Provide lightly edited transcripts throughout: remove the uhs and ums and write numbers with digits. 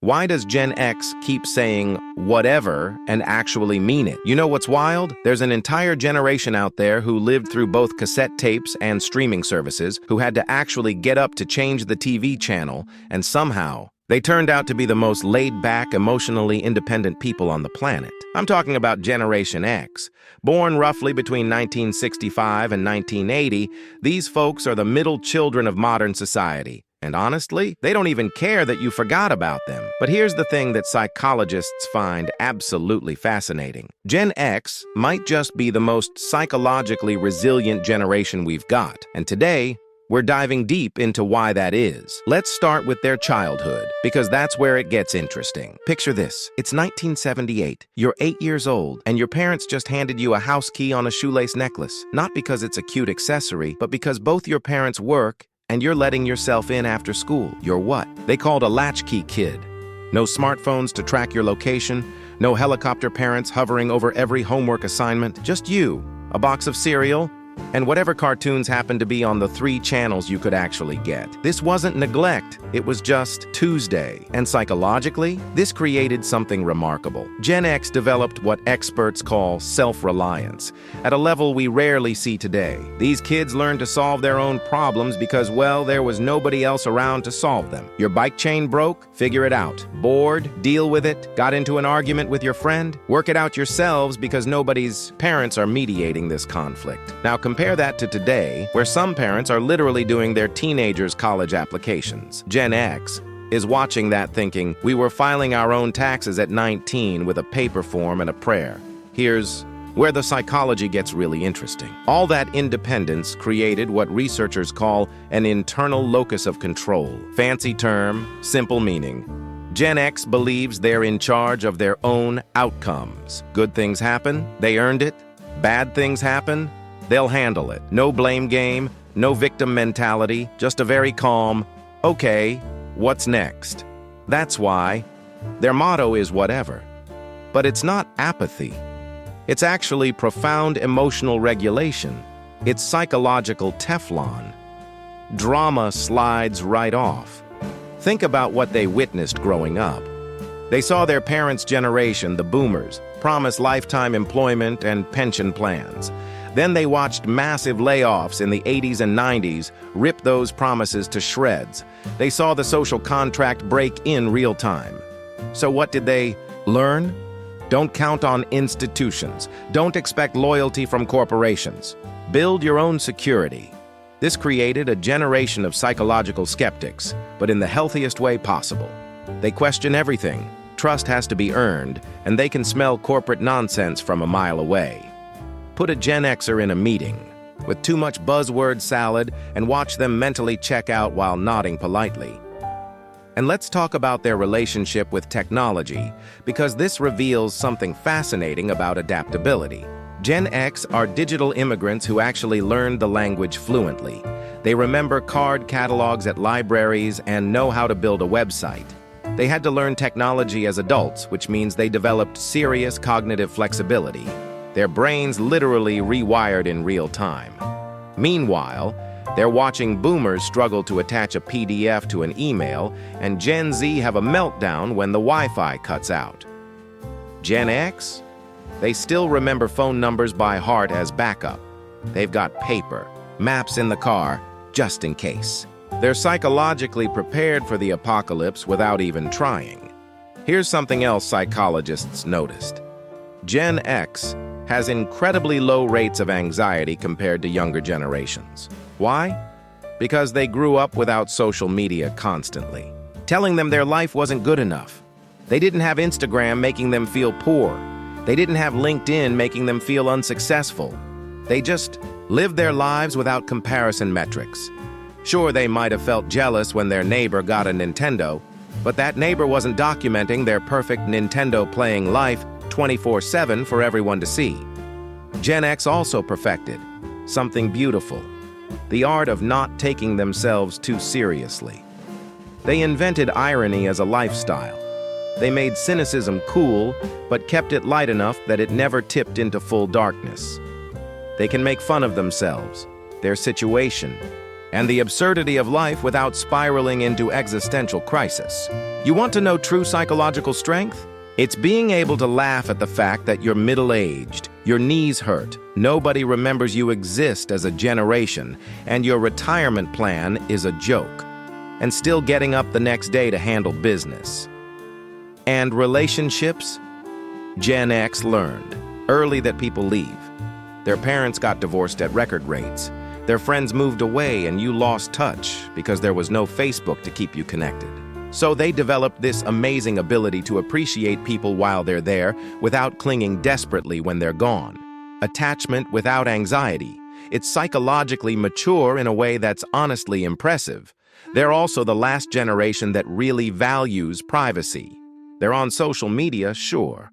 Why does Gen X keep saying whatever and actually mean it? You know what's wild? There's an entire generation out there who lived through both cassette tapes and streaming services, who had to actually get up to change the TV channel, and somehow they turned out to be the most laid-back, emotionally independent people on the planet. I'm talking about Generation X. Born roughly between 1965 and 1980, these folks are the middle children of modern society. And honestly, they don't even care that you forgot about them. But here's the thing that psychologists find absolutely fascinating. Gen X might just be the most psychologically resilient generation we've got. And today, we're diving deep into why that is. Let's start with their childhood, because that's where it gets interesting. Picture this. It's 1978. You're 8 years old, and your parents just handed you a house key on a shoelace necklace. Not because it's a cute accessory, but because both your parents work and you're letting yourself in after school. You're what they called a latchkey kid. No smartphones to track your location, no helicopter parents hovering over every homework assignment, just you, a box of cereal, and whatever cartoons happened to be on the 3 channels you could actually get. This wasn't neglect, it was just Tuesday. And psychologically, this created something remarkable. Gen X developed what experts call self-reliance, at a level we rarely see today. These kids learned to solve their own problems because, well, there was nobody else around to solve them. Your bike chain broke? Figure it out. Bored? Deal with it. Got into an argument with your friend? Work it out yourselves because nobody's parents are mediating this conflict. Now compare that to today, where some parents are literally doing their teenagers' college applications. Gen X is watching that thinking, we were filing our own taxes at 19 with a paper form and a prayer. Here's where the psychology gets really interesting. All that independence created what researchers call an internal locus of control. Fancy term, simple meaning. Gen X believes they're in charge of their own outcomes. Good things happen, they earned it. Bad things happen, they'll handle it. No blame game, no victim mentality, just a very calm, okay, what's next? That's why their motto is whatever. But it's not apathy. It's actually profound emotional regulation. It's psychological Teflon. Drama slides right off. Think about what they witnessed growing up. They saw their parents' generation, the Boomers, promise lifetime employment and pension plans. Then they watched massive layoffs in the 80s and 90s rip those promises to shreds. They saw the social contract break in real time. So what did they learn? Don't count on institutions. Don't expect loyalty from corporations. Build your own security. This created a generation of psychological skeptics, but in the healthiest way possible. They question everything. Trust has to be earned, and they can smell corporate nonsense from a mile away. Put a Gen Xer in a meeting with too much buzzword salad and watch them mentally check out while nodding politely. And let's talk about their relationship with technology, because this reveals something fascinating about adaptability. Gen X are digital immigrants who actually learned the language fluently. They remember card catalogs at libraries and know how to build a website. They had to learn technology as adults, which means they developed serious cognitive flexibility. Their brains literally rewired in real time. Meanwhile, they're watching Boomers struggle to attach a PDF to an email, and Gen Z have a meltdown when the Wi-Fi cuts out. Gen X? They still remember phone numbers by heart as backup. They've got paper, maps in the car, just in case. They're psychologically prepared for the apocalypse without even trying. Here's something else psychologists noticed. Gen X has incredibly low rates of anxiety compared to younger generations. Why? Because they grew up without social media constantly, telling them their life wasn't good enough. They didn't have Instagram making them feel poor. They didn't have LinkedIn making them feel unsuccessful. They just lived their lives without comparison metrics. Sure, they might have felt jealous when their neighbor got a Nintendo, but that neighbor wasn't documenting their perfect Nintendo-playing life 24/7 for everyone to see. Gen X also perfected something beautiful, the art of not taking themselves too seriously. They invented irony as a lifestyle. They made cynicism cool, but kept it light enough that it never tipped into full darkness. They can make fun of themselves, their situation, and the absurdity of life without spiraling into existential crisis. You want to know true psychological strength? It's being able to laugh at the fact that you're middle-aged, your knees hurt, nobody remembers you exist as a generation, and your retirement plan is a joke, and still getting up the next day to handle business. And relationships? Gen X learned early that people leave. Their parents got divorced at record rates. Their friends moved away and you lost touch because there was no Facebook to keep you connected. So they developed this amazing ability to appreciate people while they're there without clinging desperately when they're gone. Attachment without anxiety. It's psychologically mature in a way that's honestly impressive. They're also the last generation that really values privacy. They're on social media, sure,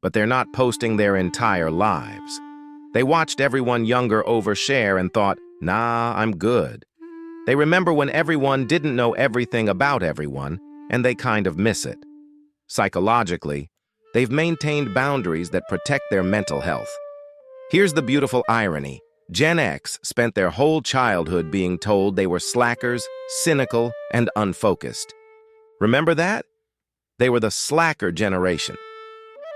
but they're not posting their entire lives. They watched everyone younger overshare and thought, nah, I'm good. They remember when everyone didn't know everything about everyone, and they kind of miss it. Psychologically, they've maintained boundaries that protect their mental health. Here's the beautiful irony. Gen X spent their whole childhood being told they were slackers, cynical, and unfocused. Remember that? They were the slacker generation.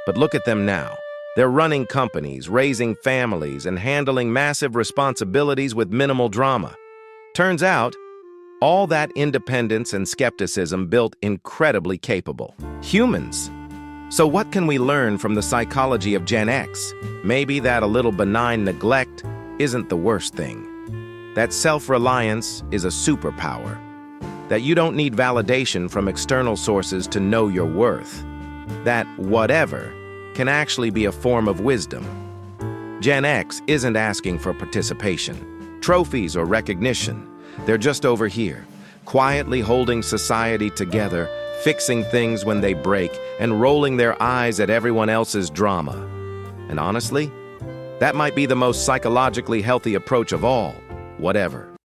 But look at them now. They're running companies, raising families, and handling massive responsibilities with minimal drama. Turns out, all that independence and skepticism built incredibly capable humans. So what can we learn from the psychology of Gen X? Maybe that a little benign neglect isn't the worst thing. That self-reliance is a superpower. That you don't need validation from external sources to know your worth. That whatever can actually be a form of wisdom. Gen X isn't asking for participation, trophies, or recognition. They're just over here, quietly holding society together, fixing things when they break, and rolling their eyes at everyone else's drama. And honestly, that might be the most psychologically healthy approach of all, whatever.